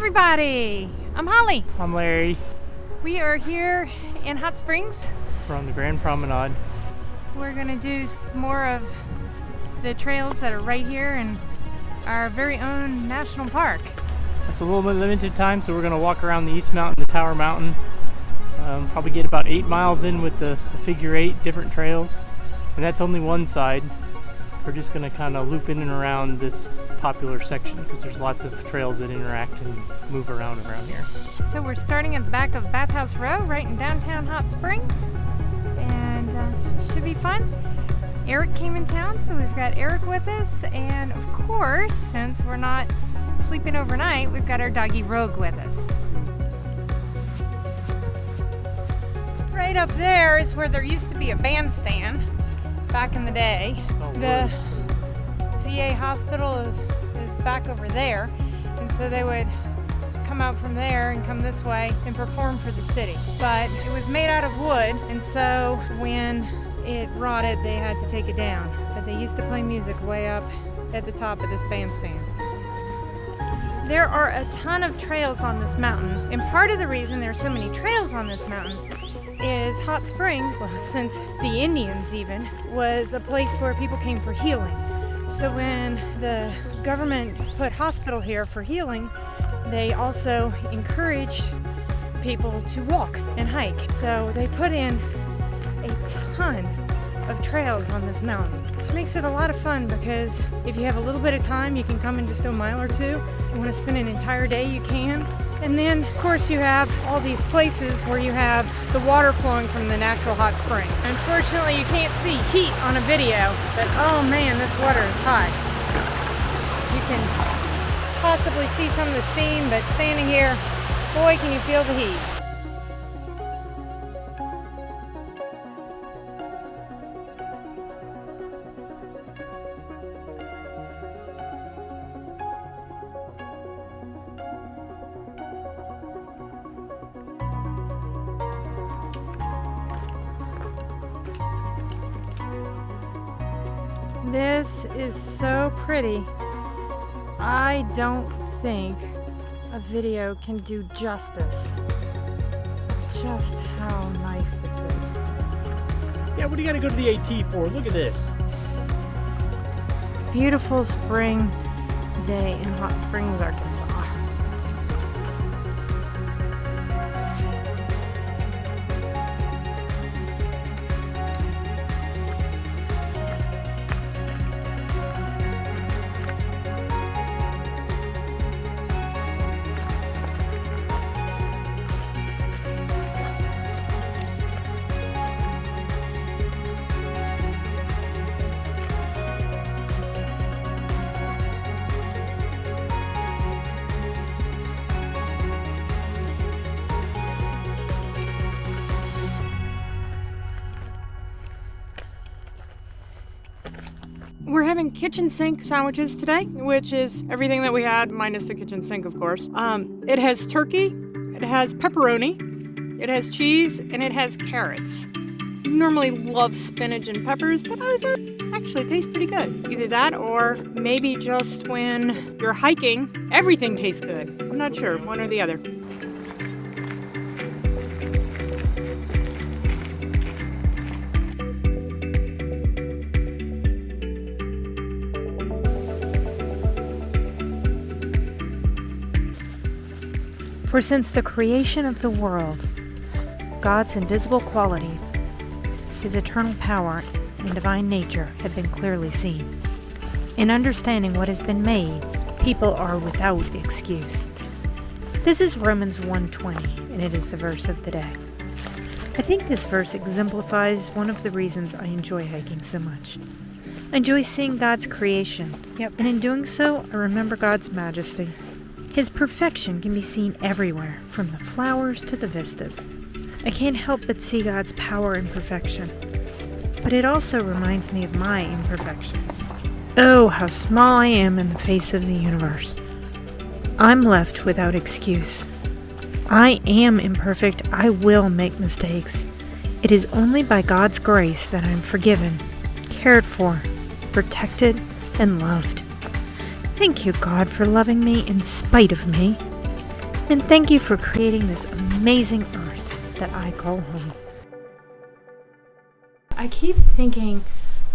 everybody! I'm Holly. I'm Larry. We are here in Hot Springs. We're on the Grand Promenade. We're going to do more of the trails that are right here in our very own national park. It's a little bit limited time, so we're going to walk around the East Mountain, the Tower Mountain. Probably get about 8 miles in with the figure 8 different trails. And that's only one side. We're just going to kind of loop in and around this popular section because there's lots of trails that interact and move around here. So we're starting at the back of Bathhouse Row, right in downtown Hot Springs. And should be fun. Eric came in town, so we've got Eric with us. And of course, since we're not sleeping overnight, we've got our doggy Rogue with us. Right up there is where there used to be a bandstand back in the day. The VA hospital is back over there, and so they would come out from there and come this way and perform for the city. But it was made out of wood, and so when it rotted, they had to take it down. But they used to play music way up at the top of this bandstand. There are a ton of trails on this mountain, and part of the reason there are so many trails on this mountain is Hot Springs, well, since the Indians even, was a place where people came for healing. So when the government put hospital here for healing, they also encouraged people to walk and hike. So they put in a ton of trails on this mountain, which makes it a lot of fun because if you have a little bit of time, you can come in just a mile or two. If you want to spend an entire day, you can. And then, of course, you have all these places where you have the water flowing from the natural hot spring. Unfortunately, you can't see heat on a video, but oh man, this water is hot. You can possibly see some of the steam, but standing here, boy, can you feel the heat. This is so pretty. I don't think a video can do justice. Just how nice this is. Yeah, what do you got to go to the AT for? Look at this. Beautiful spring day in Hot Springs, Arkansas. We're having kitchen sink sandwiches today, which is everything that we had, minus the kitchen sink, of course. It has turkey, it has pepperoni, it has cheese, and it has carrots. Normally love spinach and peppers, but I was actually it tastes pretty good. Either that or maybe just when you're hiking, everything tastes good. I'm not sure, one or the other. For since the creation of the world, God's invisible quality, His eternal power and divine nature have been clearly seen. In understanding what has been made, people are without excuse. This is Romans 1:20, and it is the verse of the day. I think this verse exemplifies one of the reasons I enjoy hiking so much. I enjoy seeing God's creation, and in doing so, I remember God's majesty. His perfection can be seen everywhere, from the flowers to the vistas. I can't help but see God's power and perfection. But it also reminds me of my imperfections. Oh, how small I am in the face of the universe. I'm left without excuse. I am imperfect. I will make mistakes. It is only by God's grace that I'm forgiven, cared for, protected, and loved. Thank you, God, for loving me in spite of me. And thank you for creating this amazing earth that I call home. I keep thinking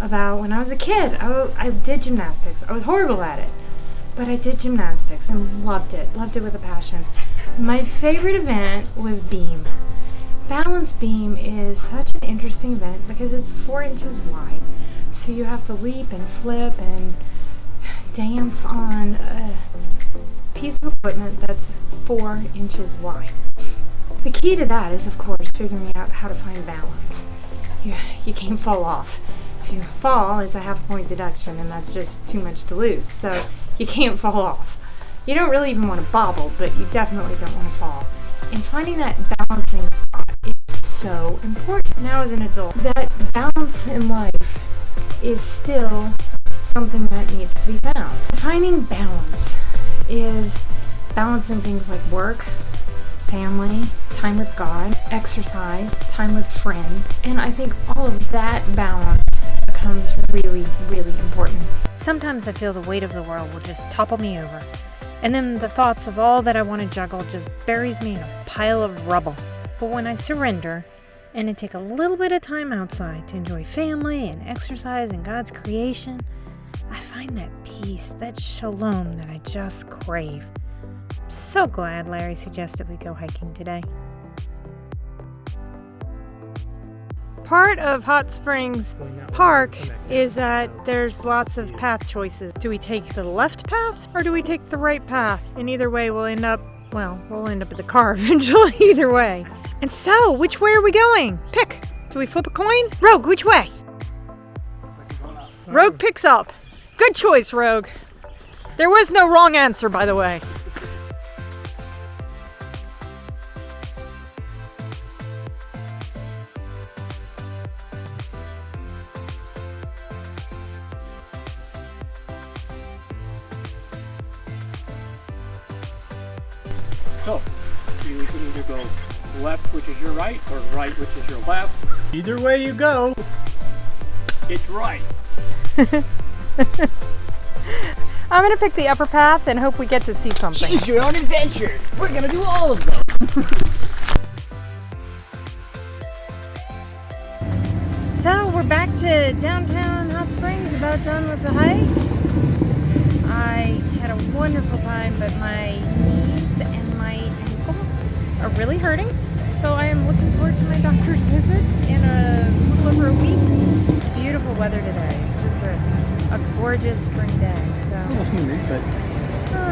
about when I was a kid. I did gymnastics. I was horrible at it, but I did gymnastics and loved it with a passion. My favorite event was beam. Balance beam is such an interesting event because it's 4 inches wide. So you have to leap and flip and dance on a piece of equipment that's 4 inches wide. The key to that is, of course, figuring out how to find balance. You can't fall off. If you fall, it's a half-point deduction, and that's just too much to lose. So you can't fall off. You don't really even want to bobble, but you definitely don't want to fall. And finding that balancing spot is so important. Now as an adult, that balance in life is still something that needs to be found. Finding balance is balancing things like work, family, time with God, exercise, time with friends, and I think all of that balance becomes really, really important. Sometimes I feel the weight of the world will just topple me over, and then the thoughts of all that I want to juggle just buries me in a pile of rubble. But when I surrender, and I take a little bit of time outside to enjoy family and exercise and God's creation, I find that peace, that shalom that I just crave. I'm so glad Larry suggested we go hiking today. Part of Hot Springs Park is that there's lots of path choices. Do we take the left path or do we take the right path? And either way we'll end up in the car eventually either way. And so, which way are we going? Pick. Do we flip a coin? Rogue, which way? Rogue picks up. Good choice, Rogue. There was no wrong answer, by the way. So, you can either go left, which is your right, or right, which is your left. Either way you go, it's right. I'm gonna pick the upper path and hope we get to see something. Choose your own adventure. We're gonna do all of them. So we're back to downtown Hot Springs, about done with the hike. I had a wonderful time, but my knees and my ankle are really hurting. So I am looking forward to my doctor's visit in a little over a week. It's beautiful weather today. It's just a gorgeous spring day. So Almost humid, but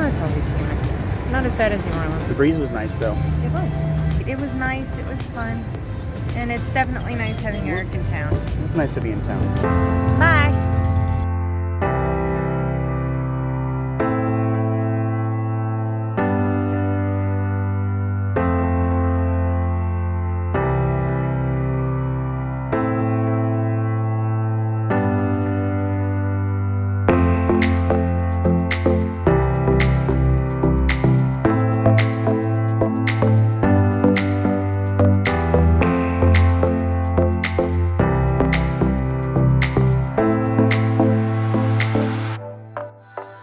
it's always humid. Not as bad as New Orleans. the breeze was nice though. It was. It was nice. It was fun. And it's definitely nice having Eric in town. It's nice to be in town. Bye.